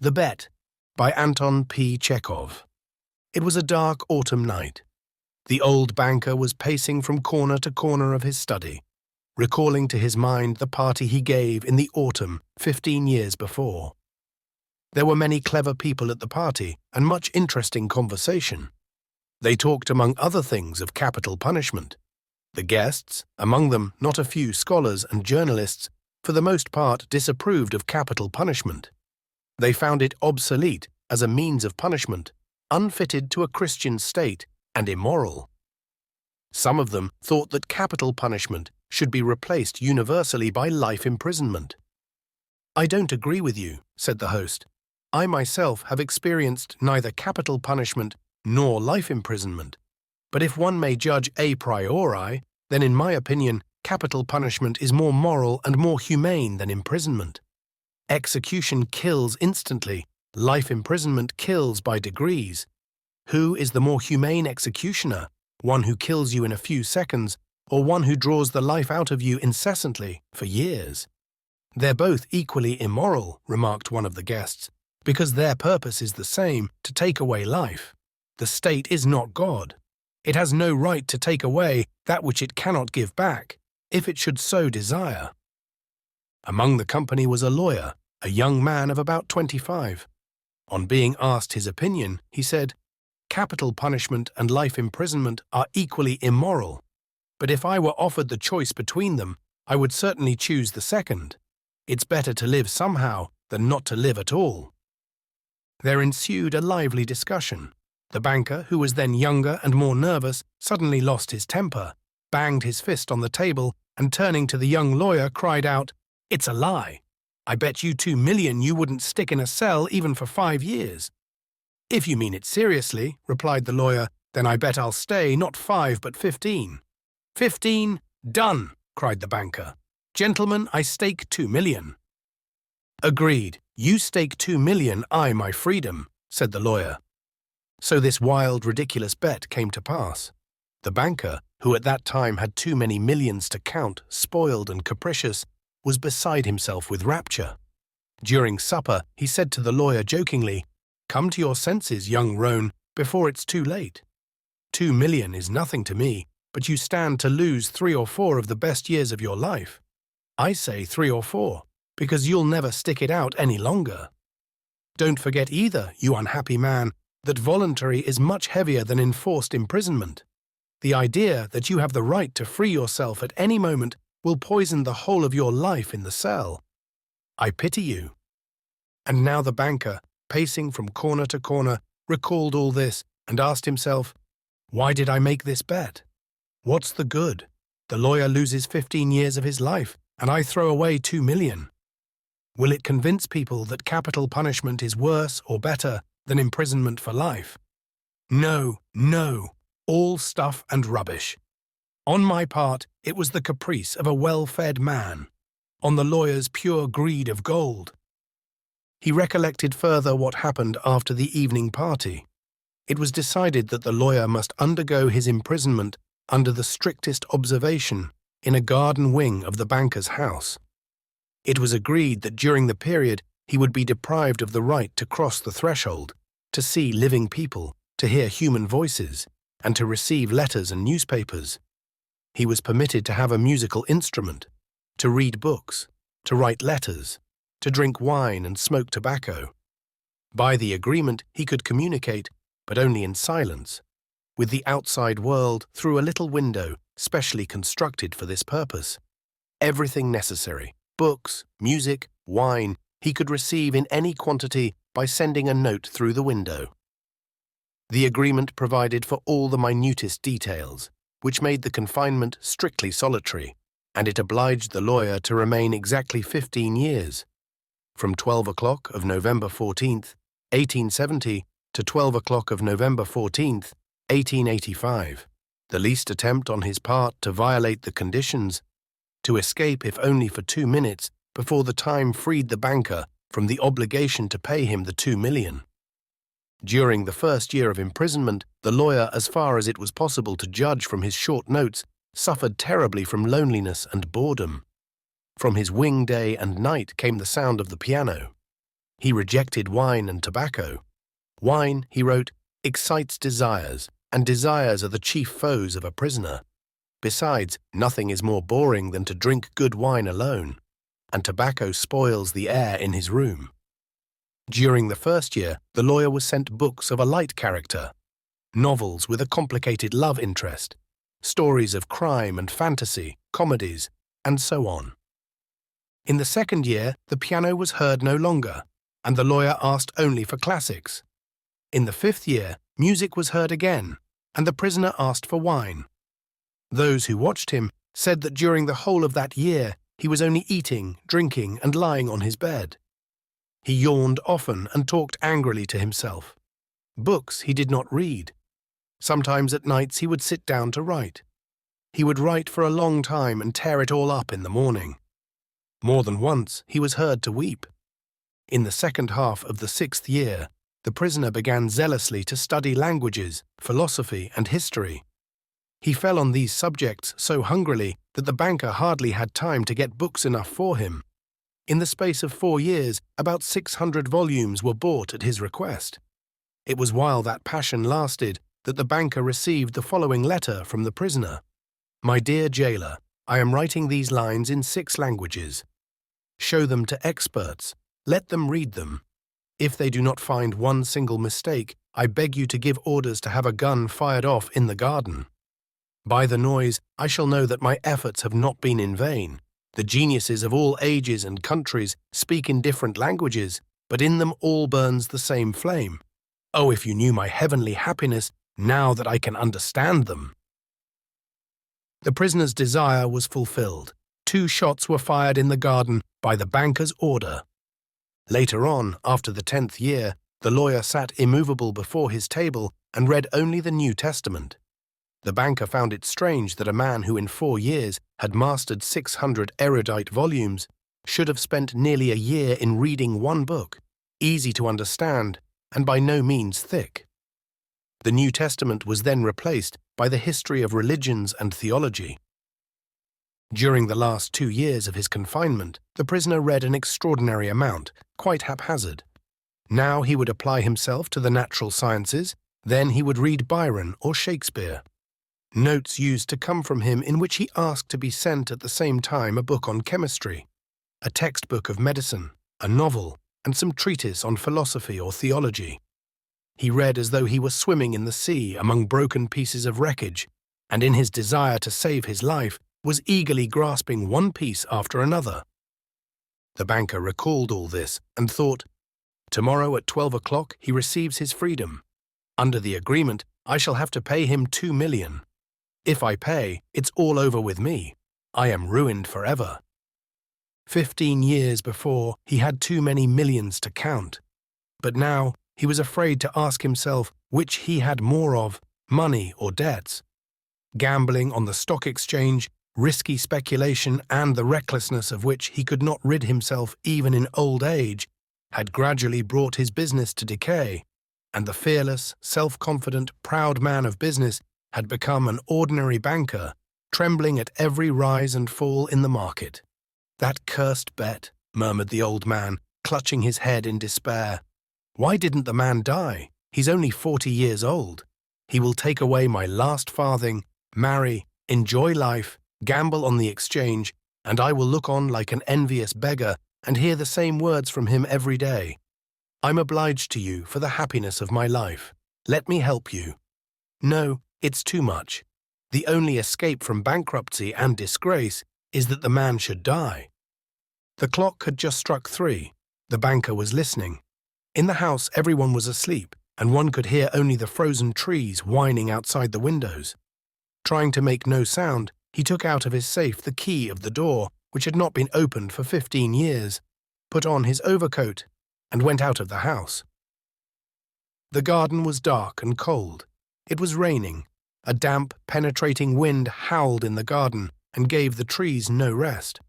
The Bet by Anton P Chekhov. It was a dark autumn night. The old banker was pacing from corner to corner of his study, recalling to his mind the party he gave in the autumn 15 years before. There were many clever people at the party and much interesting conversation. They talked among other things of capital punishment. The guests, among them not a few scholars and journalists, for the most part disapproved of capital punishment. They found it obsolete as a means of punishment, unfitted to a Christian state, and immoral. Some of them thought that capital punishment should be replaced universally by life imprisonment. "I don't agree with you," said the host. "I myself have experienced neither capital punishment nor life imprisonment. But if one may judge a priori, then in my opinion, capital punishment is more moral and more humane than imprisonment. Execution kills instantly, life imprisonment kills by degrees. Who is the more humane executioner, one who kills you in a few seconds, or one who draws the life out of you incessantly for years?" "They're both equally immoral," remarked one of the guests, "because their purpose is the same, to take away life. The state is not God. It has no right to take away that which it cannot give back, if it should so desire." Among the company was a lawyer, a young man of about 25. On being asked his opinion, he said, "Capital punishment and life imprisonment are equally immoral, but if I were offered the choice between them, I would certainly choose the second. It's better to live somehow than not to live at all." There ensued a lively discussion. The banker, who was then younger and more nervous, suddenly lost his temper, banged his fist on the table, and turning to the young lawyer, cried out, "It's a lie. I bet you 2 million you wouldn't stick in a cell even for 5 years. "If you mean it seriously," replied the lawyer, "then I bet I'll stay not 5 but 15. "15? Done!" cried the banker. "Gentlemen, I stake 2 million. "Agreed. You stake 2 million, I my freedom," said the lawyer. So this wild, ridiculous bet came to pass. The banker, who at that time had too many millions to count, spoiled and capricious, was beside himself with rapture. During supper, he said to the lawyer jokingly, "Come to your senses, young roan, before it's too late. 2 million is nothing to me, but you stand to lose 3 or 4 of the best years of your life. I say 3 or 4, because you'll never stick it out any longer. Don't forget either, you unhappy man, that voluntary is much heavier than enforced imprisonment. The idea that you have the right to free yourself at any moment will poison the whole of your life in the cell. I pity you." And now the banker, pacing from corner to corner, recalled all this and asked himself, "Why did I make this bet? What's the good? The lawyer loses 15 years of his life, and I throw away 2 million. Will it convince people that capital punishment is worse or better than imprisonment for life? No, no, all stuff and rubbish. On my part, it was the caprice of a well-fed man. On the lawyer's pure greed of gold." He recollected further what happened after the evening party. It was decided that the lawyer must undergo his imprisonment under the strictest observation in a garden wing of the banker's house. It was agreed that during the period he would be deprived of the right to cross the threshold, to see living people, to hear human voices, and to receive letters and newspapers. He was permitted to have a musical instrument, to read books, to write letters, to drink wine and smoke tobacco. By the agreement, he could communicate, but only in silence, with the outside world through a little window specially constructed for this purpose. Everything necessary, books, music, wine, he could receive in any quantity by sending a note through the window. The agreement provided for all the minutest details, which made the confinement strictly solitary, and it obliged the lawyer to remain exactly 15 years, from 12 o'clock of November 14th, 1870 to 12 o'clock of November 14th, 1885, the least attempt on his part to violate the conditions, to escape if only for 2 minutes before the time freed the banker from the obligation to pay him the 2 million. During the first year of imprisonment, the lawyer, as far as it was possible to judge from his short notes, suffered terribly from loneliness and boredom. From his wing day and night came the sound of the piano. He rejected wine and tobacco. Wine, he wrote, excites desires, and desires are the chief foes of a prisoner. Besides, nothing is more boring than to drink good wine alone, and tobacco spoils the air in his room. During the first year, the lawyer was sent books of a light character, novels with a complicated love interest, stories of crime and fantasy, comedies, and so on. In the second year, the piano was heard no longer, and the lawyer asked only for classics. In the fifth year, music was heard again, and the prisoner asked for wine. Those who watched him said that during the whole of that year he was only eating, drinking, and lying on his bed. He yawned often and talked angrily to himself. Books he did not read. Sometimes at nights he would sit down to write. He would write for a long time and tear it all up in the morning. More than once he was heard to weep. In the second half of the sixth year, the prisoner began zealously to study languages, philosophy, and history. He fell on these subjects so hungrily that the banker hardly had time to get books enough for him. In the space of 4 years, about 600 volumes were bought at his request. It was while that passion lasted that the banker received the following letter from the prisoner. "My dear jailer, I am writing these lines in 6 languages. Show them to experts. Let them read them. If they do not find one single mistake, I beg you to give orders to have a gun fired off in the garden. By the noise, I shall know that my efforts have not been in vain. The geniuses of all ages and countries speak in different languages, but in them all burns the same flame. Oh, if you knew my heavenly happiness, now that I can understand them." The prisoner's desire was fulfilled. 2 shots were fired in the garden by the banker's order. Later on, after the 10th year, the lawyer sat immovable before his table and read only the New Testament. The banker found it strange that a man who in 4 years had mastered 600 erudite volumes should have spent nearly a year in reading one book, easy to understand and by no means thick. The New Testament was then replaced by the history of religions and theology. During the last 2 years of his confinement, the prisoner read an extraordinary amount, quite haphazard. Now he would apply himself to the natural sciences, then he would read Byron or Shakespeare. Notes used to come from him in which he asked to be sent at the same time a book on chemistry, a textbook of medicine, a novel, and some treatise on philosophy or theology. He read as though he were swimming in the sea among broken pieces of wreckage, and in his desire to save his life was eagerly grasping one piece after another. The banker recalled all this and thought, "Tomorrow at 12 o'clock he receives his freedom. Under the agreement, I shall have to pay him 2 million. If I pay, it's all over with me. I am ruined forever." 15 years before, he had too many millions to count. But now he was afraid to ask himself which he had more of, money or debts. Gambling on the stock exchange, risky speculation, and the recklessness of which he could not rid himself even in old age, had gradually brought his business to decay, and the fearless, self-confident, proud man of business had become an ordinary banker, trembling at every rise and fall in the market. "That cursed bet," murmured the old man, clutching his head in despair. "Why didn't the man die? He's only 40 years old. He will take away my last farthing, marry, enjoy life, gamble on the exchange, and I will look on like an envious beggar and hear the same words from him every day. I'm obliged to you for the happiness of my life. Let me help you. No, it's too much. The only escape from bankruptcy and disgrace is that the man should die." The clock had just struck 3. The banker was listening. In the house everyone was asleep, and one could hear only the frozen trees whining outside the windows. Trying to make no sound, he took out of his safe the key of the door, which had not been opened for 15 years, put on his overcoat, and went out of the house. The garden was dark and cold. It was raining. A damp, penetrating wind howled in the garden and gave the trees no rest.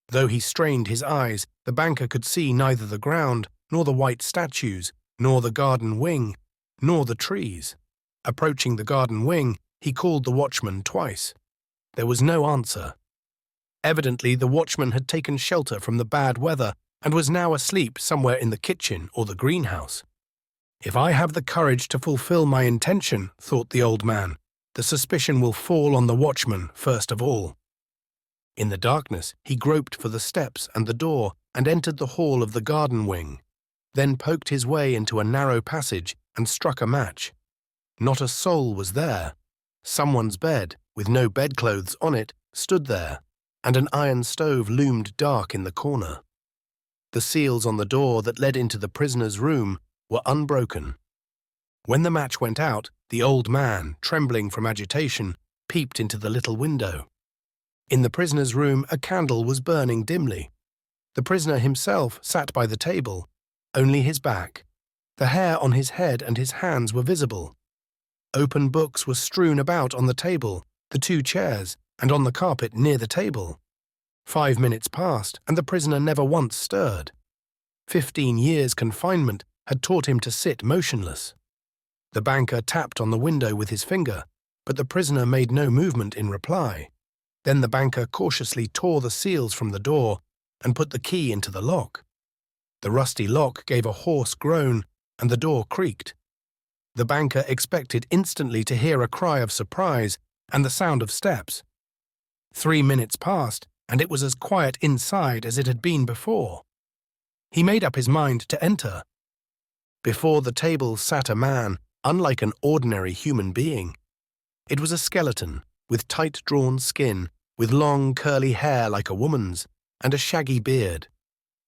Though he strained his eyes, the banker could see neither the ground, nor the white statues, nor the garden wing, nor the trees. Approaching the garden wing, he called the watchman twice. There was no answer. Evidently the watchman had taken shelter from the bad weather and was now asleep somewhere in the kitchen or the greenhouse. "If I have the courage to fulfill my intention," thought the old man, "the suspicion will fall on the watchman first of all." In the darkness, he groped for the steps and the door and entered the hall of the garden wing, then poked his way into a narrow passage and struck a match. Not a soul was there. Someone's bed, with no bedclothes on it, stood there, and an iron stove loomed dark in the corner. The seals on the door that led into the prisoner's room were unbroken. When the match went out, the old man, trembling from agitation, peeped into the little window. In the prisoner's room, a candle was burning dimly. The prisoner himself sat by the table, only his back. The hair on his head and his hands were visible. Open books were strewn about on the table, the two chairs, and on the carpet near the table. 5 minutes passed, and the prisoner never once stirred. 15 years' confinement had taught him to sit motionless. The banker tapped on the window with his finger, but the prisoner made no movement in reply. Then the banker cautiously tore the seals from the door and put the key into the lock. The rusty lock gave a hoarse groan, and the door creaked. The banker expected instantly to hear a cry of surprise and the sound of steps. 3 minutes passed, and it was as quiet inside as it had been before. He made up his mind to enter. Before the table sat a man, unlike an ordinary human being. It was a skeleton, with tight-drawn skin, with long curly hair like a woman's, and a shaggy beard.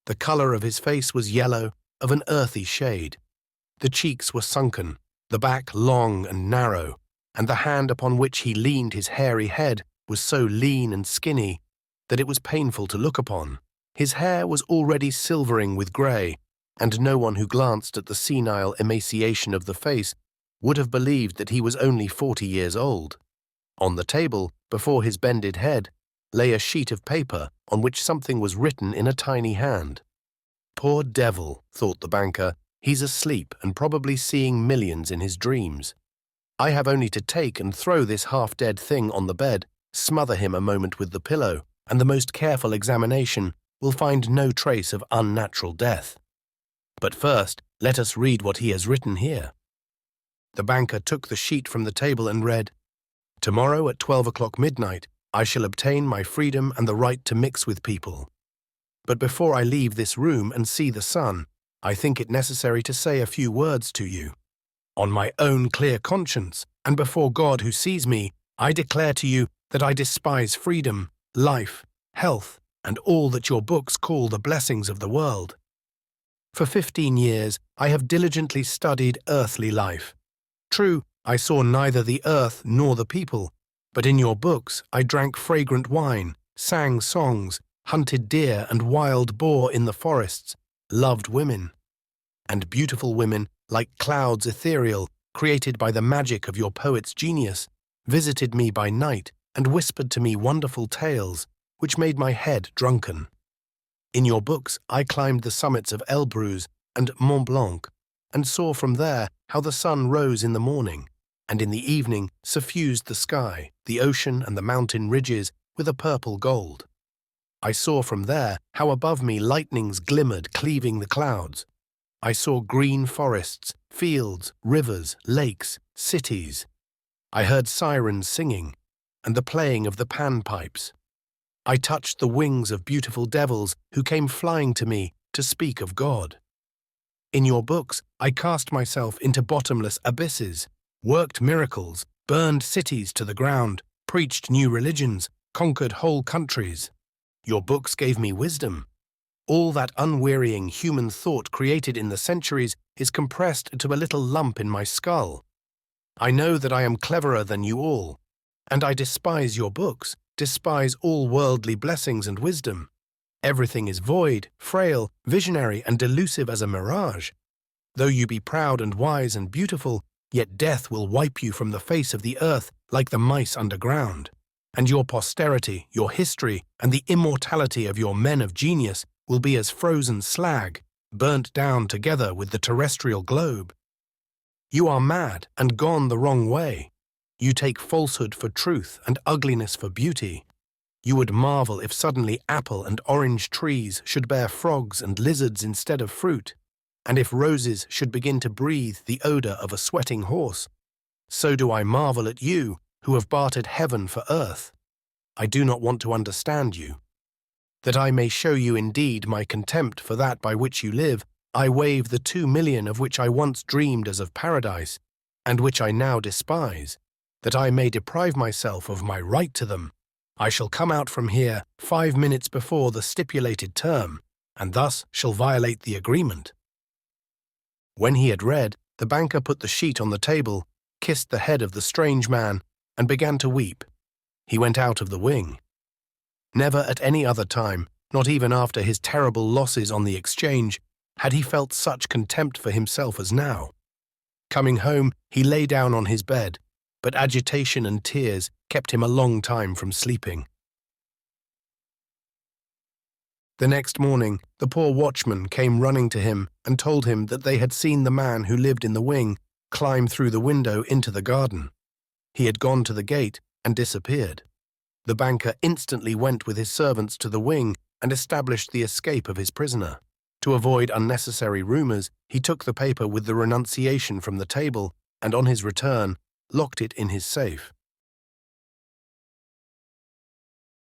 The colour of his face was yellow, of an earthy shade. The cheeks were sunken, the back long and narrow, and the hand upon which he leaned his hairy head was so lean and skinny that it was painful to look upon. His hair was already silvering with grey, and no one who glanced at the senile emaciation of the face would have believed that he was only 40 years old. On the table, before his bended head, lay a sheet of paper on which something was written in a tiny hand. "Poor devil," thought the banker, "he's asleep and probably seeing millions in his dreams. I have only to take and throw this half-dead thing on the bed, smother him a moment with the pillow, and the most careful examination will find no trace of unnatural death. But first, let us read what he has written here." The banker took the sheet from the table and read, "Tomorrow at 12 o'clock midnight, I shall obtain my freedom and the right to mix with people. But before I leave this room and see the sun, I think it necessary to say a few words to you. On my own clear conscience, and before God who sees me, I declare to you that I despise freedom, life, health, and all that your books call the blessings of the world. For 15 years, I have diligently studied earthly life. True, I saw neither the earth nor the people, but in your books I drank fragrant wine, sang songs, hunted deer and wild boar in the forests, loved women. And beautiful women, like clouds ethereal, created by the magic of your poet's genius, visited me by night and whispered to me wonderful tales, which made my head drunken. In your books I climbed the summits of Elbruz and Mont Blanc, and saw from there how the sun rose in the morning, and in the evening suffused the sky, the ocean and the mountain ridges with a purple gold. I saw from there how above me lightnings glimmered, cleaving the clouds. I saw green forests, fields, rivers, lakes, cities. I heard sirens singing, and the playing of the panpipes. I touched the wings of beautiful devils who came flying to me to speak of God. In your books, I cast myself into bottomless abysses, worked miracles, burned cities to the ground, preached new religions, conquered whole countries. Your books gave me wisdom. All that unwearying human thought created in the centuries is compressed into a little lump in my skull. I know that I am cleverer than you all, and I despise your books, despise all worldly blessings and wisdom. Everything is void, frail, visionary, and delusive as a mirage. Though you be proud and wise and beautiful, yet death will wipe you from the face of the earth like the mice underground. And your posterity, your history, and the immortality of your men of genius will be as frozen slag, burnt down together with the terrestrial globe. You are mad and gone the wrong way. You take falsehood for truth and ugliness for beauty. You would marvel if suddenly apple and orange trees should bear frogs and lizards instead of fruit, and if roses should begin to breathe the odor of a sweating horse. So do I marvel at you, who have bartered heaven for earth. I do not want to understand you. That I may show you indeed my contempt for that by which you live, I waive the 2,000,000 of which I once dreamed as of paradise, and which I now despise, that I may deprive myself of my right to them. I shall come out from here 5 minutes before the stipulated term, and thus shall violate the agreement." When he had read, the banker put the sheet on the table, kissed the head of the strange man, and began to weep. He went out of the wing. Never at any other time, not even after his terrible losses on the exchange, had he felt such contempt for himself as now. Coming home, he lay down on his bed, but agitation and tears kept him a long time from sleeping. The next morning, the poor watchman came running to him and told him that they had seen the man who lived in the wing climb through the window into the garden. He had gone to the gate and disappeared. The banker instantly went with his servants to the wing and established the escape of his prisoner. To avoid unnecessary rumors, he took the paper with the renunciation from the table and, on his return, locked it in his safe.